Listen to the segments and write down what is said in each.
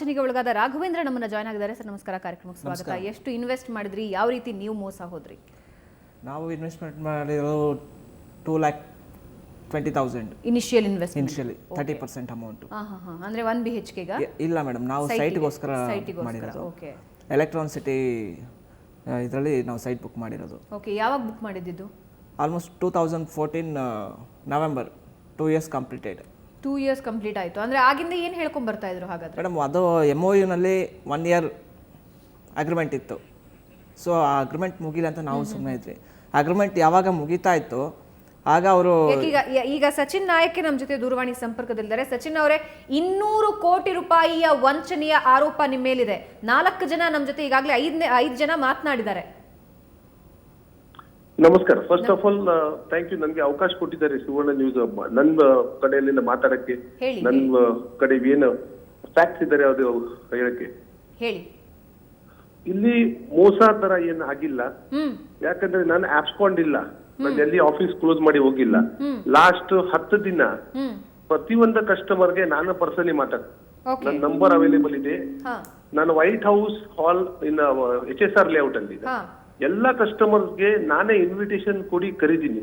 ವಂಚನೆಗೆ ಒಳಗಾದ ರಾಘವೇಂದ್ರ ನಮ್ಮನ್ನ ಜಾಯ್ನ್ ಆಗಿದ್ದಾರೆ. ಸರ್ ನಮಸ್ಕಾರ, ಕಾರ್ಯಕ್ರಮಕ್ಕೆ ಸ್ವಾಗತ. ಎಷ್ಟು ಇನ್ವೆಸ್ಟ್ ಮಾಡಿದ್ರಿ, ಯಾವ ರೀತಿ ನೀವು ಮೋಸ ಹೋದ್ರಿ? ನಾವು ಇನ್ವೆಸ್ಟ್ಮೆಂಟ್ ಮಾಡಿರೋ 2,20,000 ಇನಿಷಿಯಲ್ ಇನ್ವೆಸ್ಟ್ಮೆಂಟ್, ಇನಿಷಿಯಲಿ 30% ಅಮೌಂಟ್. ಅಂದ್ರೆ 1 BHK ಗ? ಇಲ್ಲ ಮೇಡಮ್, ನಾವು ಸೈಟ್ಗೋಸ್ಕರ ಮಾಡಿರೋದು. ಓಕೆ. ಎಲೆಕ್ಟ್ರಾನ್ ಸಿಟಿ ಇದರಲ್ಲಿ ನಾವು ಸೈಟ್ ಬುಕ್ ಮಾಡಿರೋದು. ಓಕೆ, ಯಾವಾಗ ಬುಕ್ ಮಾಡಿದ್ದು? Almost 2014 November. 2 years completed. 2 years complete ಆಯಿತು. ಅಂದರೆ ಆಗಿಂದ ಏನು ಹೇಳ್ಕೊಂಡು ಬರ್ತಾ ಇದ್ರು ಹಾಗಾದ್ರೆ? ಮೇಡಮ್, ಅದು MOUನಲ್ಲಿ 1 year ಅಗ್ರಿಮೆಂಟ್ ಇತ್ತು. ಸೊ ಆ ಅಗ್ರಿಮೆಂಟ್ ಮುಗಿಲ್ಲ ಅಂತ ನಾವು ಸುಮ್ಮನೆ ಇದ್ವಿ. ಅಗ್ರಿಮೆಂಟ್ ಯಾವಾಗ ಮುಗಿತಾ ಇತ್ತು ಆಗ ಅವರು ಈಗ ಸಚಿನ್ ನಾಯಕ್ ನಮ್ಮ ಜೊತೆ ದೂರವಾಣಿ ಸಂಪರ್ಕದಲ್ಲಿದ್ದಾರೆ. ಸಚಿನ್ ಅವರೇ, 200 ಕೋಟಿ ರೂಪಾಯಿಯ ವಂಚನೆಯ ಆರೋಪ ನಿಮ್ಮ ಮೇಲಿದೆ. 4 ಜನ ನಮ್ಮ ಜೊತೆ ಈಗಾಗಲೇ 5 ಜನ ಮಾತನಾಡಿದ್ದಾರೆ. ನಮಸ್ಕಾರ. First of all thank you, ನನಗೆ ಅವಕಾಶ ಕೊಟ್ಟಿದ್ದಾರೆ ಸುವರ್ಣ ನ್ಯೂಸ್ ನನ್ನ ಕಡೆಯಿಂದ ಮಾತಾಡಕ್ಕೆ. ನನ್ನ ಕಡೆ ಏನು ಫ್ಯಾಕ್ಟ್ಸ್ ಇದ್ದಾರೆ ಅದು ಹೇಳಕ್ಕೆ. ಹೇಳಿ. ಇಲ್ಲಿ ಮೋಸ ತರ ಏನು ಆಗಿಲ್ಲ, ಯಾಕಂದ್ರೆ ನಾನು ಆಪ್ಸ್ಕೊಂಡಿಲ್ಲ, ನಾನು ಎಲ್ಲಿ ಆಫೀಸ್ ಕ್ಲೋಸ್ ಮಾಡಿ ಹೋಗಿಲ್ಲ. ಲಾಸ್ಟ್ 10 ದಿನ ಪ್ರತಿಯೊಂದು ಕಸ್ಟಮರ್ಗೆ ನಾನು ಪರ್ಸನಲಿ ಮಾತಾಡ್ತೀನಿ. ನನ್ನ ನಂಬರ್ ಅವೈಲೇಬಲ್ ಇದೆ. ನಾನು ವೈಟ್ ಹೌಸ್ ಹಾಲ್ ಇನ್ HSR ಲೇಔಟ್ ಅಲ್ಲಿ ಇದೆ. ಎಲ್ಲಾ ಕಸ್ಟಮರ್ಸ್ಗೆ ನಾನೇ ಇನ್ವಿಟೇಷನ್ ಕೊಡಿ ಕರೀತೀನಿ.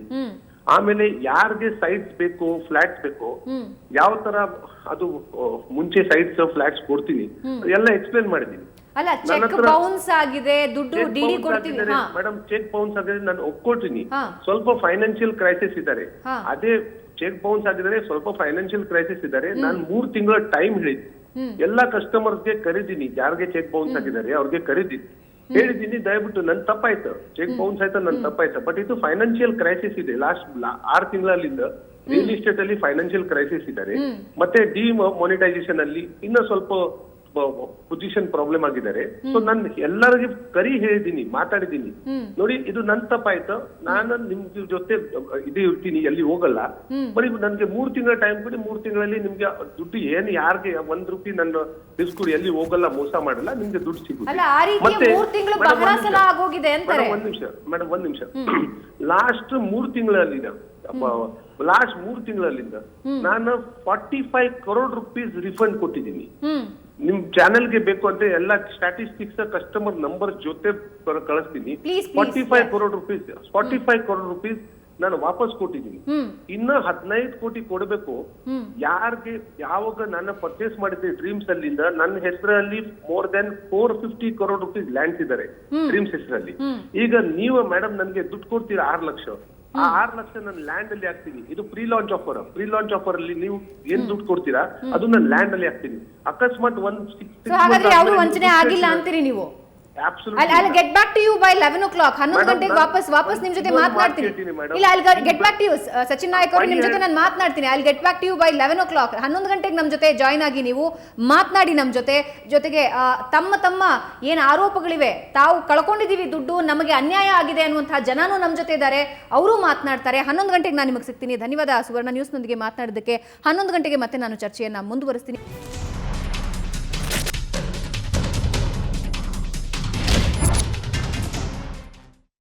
ಆಮೇಲೆ ಯಾರಿಗೆ ಸೈಟ್ಸ್ ಬೇಕು, ಫ್ಲಾಟ್ಸ್ ಬೇಕು, ಯಾವ ತರ ಅದು ಮುಂಚೆ ಸೈಟ್ಸ್ ಫ್ಲಾಟ್ಸ್ ಕೊಡ್ತೀನಿ ಎಲ್ಲ ಎಕ್ಸ್ಪ್ಲೇನ್ ಮಾಡಿದೀನಿ. ಮೇಡಮ್, ಚೆಕ್ ಬೌನ್ಸ್ ಆಗಿದೆ, ನಾನು ಒಪ್ಕೊಳ್ತೀನಿ. ಸ್ವಲ್ಪ ಫೈನಾನ್ಷಿಯಲ್ ಕ್ರೈಸಿಸ್ ಇದ್ದಾರೆ. ಅದೇ ಚೆಕ್ ಬೌನ್ಸ್ ಆಗಿದ್ದಾರೆ, ಸ್ವಲ್ಪ ಫೈನಾನ್ಷಿಯಲ್ ಕ್ರೈಸಿಸ್ ಇದ್ದಾರೆ. ನಾನು 3 ತಿಂಗಳ ಟೈಮ್ ಹೇಳಿದ್ದೀನಿ. ಎಲ್ಲಾ ಕಸ್ಟಮರ್ಸ್ಗೆ ಕರೀತೀನಿ, ಯಾರಿಗೆ ಚೆಕ್ ಬೌನ್ಸ್ ಆಗಿದ್ದಾರೆ ಅವ್ರಿಗೆ ಕರೀತೀನಿ, ಹೇಳಿದ್ದೀನಿ ದಯವಿಟ್ಟು ನನ್ ತಪ್ಪಾಯ್ತು, ಚೆಕ್ ಬೌನ್ಸ್ ಆಯ್ತು, ನನ್ ತಪ್ಪಾಯ್ತು. ಬಟ್ ಇದು ಫೈನಾನ್ಷಿಯಲ್ ಕ್ರೈಸಿಸ್ ಇದೆ. ಲಾಸ್ಟ್ 6 ತಿಂಗಳಿಂದ ರಿಯಲ್ ಎಸ್ಟೇಟ್ ಅಲ್ಲಿ ಫೈನಾನ್ಷಿಯಲ್ ಕ್ರೈಸಿಸ್ ಇದ್ದಾರೆ. ಮತ್ತೆ ಡಿಮಾನಿಟೈಸೇಷನ್ ಅಲ್ಲಿ ಇನ್ನ ಸ್ವಲ್ಪ ಪೊಸಿಷನ್ ಪ್ರಾಬ್ಲಮ್ ಆಗಿದ್ದಾರೆ. ಸೊ ನಾನು ಎಲ್ಲರಿಗೂ ಹೇಳಿದ್ದೀನಿ, ಮಾತಾಡಿದ್ದೀನಿ. ನೋಡಿ, ಇದು ನನ್ ತಪ್ಪಾಯ್ತು, ನಾನು ನಿಮ್ ಜೊತೆ ಇದು ಇರ್ತೀನಿ, ಎಲ್ಲಿ ಹೋಗಲ್ಲ. ಬರೀ ನನ್ಗೆ 3 ತಿಂಗಳ ಟೈಮ್ ಕೊಡಿ, 3 ತಿಂಗಳಲ್ಲಿ ನಿಮ್ಗೆ ದುಡ್ಡು ಏನು ಯಾರಿಗೆ 1 ರೂಪಾಯಿ ನನ್ನ ಡಿಸ್ಕೊಡಿ, ಎಲ್ಲಿ ಹೋಗಲ್ಲ, ಮೋಸ ಮಾಡಲ್ಲ, ನಿಮ್ಗೆ ದುಡ್ಡು ಸಿಗುತ್ತೆ. ಮತ್ತೆ ಮೇಡಮ್, ಒಂದ್ ನಿಮಿಷ. ಲಾಸ್ಟ್ 3 ತಿಂಗಳಿಂದ ನಾನು 45 crore rupees ರಿಫಂಡ್ ಕೊಟ್ಟಿದ್ದೀನಿ. ನಿಮ್ ಚಾನೆಲ್ಗೆ ಬೇಕು ಅಂತ ಎಲ್ಲ ಸ್ಟಾಟಿಸ್ಟಿಕ್ಸ್ ಕಸ್ಟಮರ್ ನಂಬರ್ ಜೊತೆ ಕಳಿಸ್ತೀನಿ. 45 crore rupees ನಾನು ವಾಪಸ್ ಕೊಟ್ಟಿದ್ದೀನಿ. ಇನ್ನ 15 ಕೋಟಿ ಕೊಡಬೇಕು. ಯಾರಿಗೆ ಯಾವಾಗ ನಾನು ಪರ್ಚೇಸ್ ಮಾಡಿದ್ದೆ ಡ್ರೀಮ್ಸ್ ಅಲ್ಲಿಂದ, ನನ್ನ ಹೆಸರಲ್ಲಿ more than 450 crore rupees lands ಇದ್ದಾರೆ ಡ್ರೀಮ್ಸ್ ಹೆಸರಲ್ಲಿ. ಈಗ ನೀವು ಮೇಡಮ್ ನನ್ಗೆ ದುಡ್ಡು ಕೊಡ್ತೀರಾ 6 ಲಕ್ಷ. ಆ 6 ಲಕ್ಷ ನಾನು ಲ್ಯಾಂಡ್ ಅಲ್ಲಿ ಹಾಕ್ತೀನಿ. ಇದು ಪ್ರೀ ಲಾಂಚ್ ಆಫರ್ ಅಲ್ಲಿ ನೀವು ಏನ್ ದುಡ್ಡು ಕೊಡ್ತೀರಾ ಅದು ನಾನು ಲ್ಯಾಂಡ್ ಅಲ್ಲಿ ಹಾಕ್ತೀನಿ. ಅಕಸ್ಮಾತ್ ವಂಚನೆ ಆಗಿಲ್ಲ ಅಂತೀರಿ ನೀವು? I'll get back to you by 11 o'clock. 11 ಗಂಟೆಗೆ ವಾಪಸ್ ನಿಮ್ ಜೊತೆ ಮಾತನಾಡ್ತೀನಿ. ಇಲ್ಲ, I'll get back to you. Sachin Nayak ಅವರು ನಿಮ್ ಜೊತೆ ನಾನು ಮಾತನಾಡ್ತೀನಿ. I'll get back to you by 11 o'clock. 11 ಗಂಟೆಗೆ ನಮ್ ಜೊತೆ ಜಾಯ್ನ್ ಆಗಿ ನೀವು ಮಾತನಾಡಿ ನಮ್ ಜೊತೆಗೆ ತಮ್ಮ ಏನ್ ಆರೋಪಗಳಿವೆ, ತಾವು ಕಳ್ಕೊಂಡಿದೀವಿ ದುಡ್ಡು, ನಮಗೆ ಅನ್ಯಾಯ ಆಗಿದೆ ಅನ್ನುವಂತಹ ಜನನೂ ನಮ್ ಜೊತೆ ಇದ್ದಾರೆ, ಅವರು ಮಾತನಾಡ್ತಾರೆ. 11 ಗಂಟೆಗೆ ನಾನು ನಿಮಗೆ ಸಿಗ್ತೀನಿ. ಧನ್ಯವಾದ ಸುವರ್ಣ ನ್ಯೂಸ್ ನೊಂದಿಗೆ ಮಾತನಾಡಿದ್ದಕ್ಕೆ. 11 ಗಂಟೆಗೆ ಮತ್ತೆ ನಾನು ಚರ್ಚೆಯನ್ನ ಮುಂದುವರಿಸ್ತೀನಿ.